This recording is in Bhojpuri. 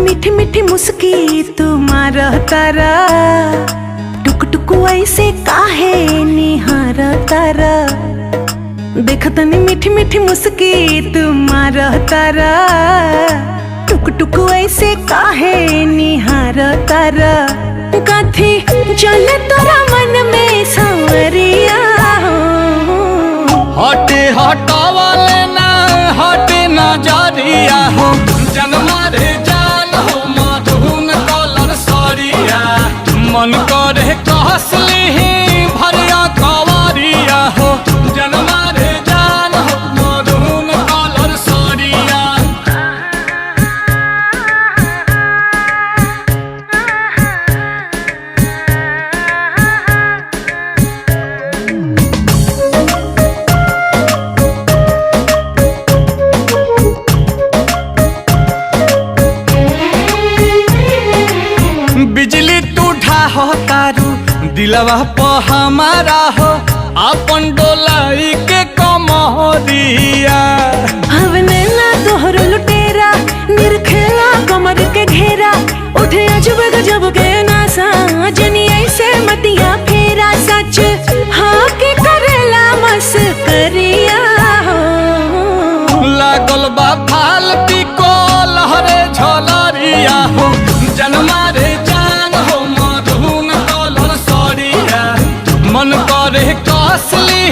मीठी मीठी मुस्की तुम्हारा तारा, टुक टुक ऐसे काहे निहार तारा। देखतनी मीठी मीठी मुस्की तुम्हारा तारा, टुक टुक ऐसे काहे निहार तारा। कथी चले तोरा मन में सांवरिया, हटे हटावले ना हटे नजरिया हो, जनमा रे जान हो मधुन कलर सरिया। मन करे कहसली भरिया कवरिया हो, जनमा रे जान हो मधुन कलर सरिया। बिजली टूठा हो तारू दिलवा प हमारा हो, अपन डोलाई के कमरिया। हवने ना तोहरो लुटेरा, निरखेला कमर के घेरा। उठे अजब गजब के नासा, जनी ऐसे मतिया फेरा। सच हाँ के करेला मस्करिया हो, लागल बा फालती को लहरे झलरिया हो, जनमा रे जान हो मधुन कलर सरिया। मन करे कसली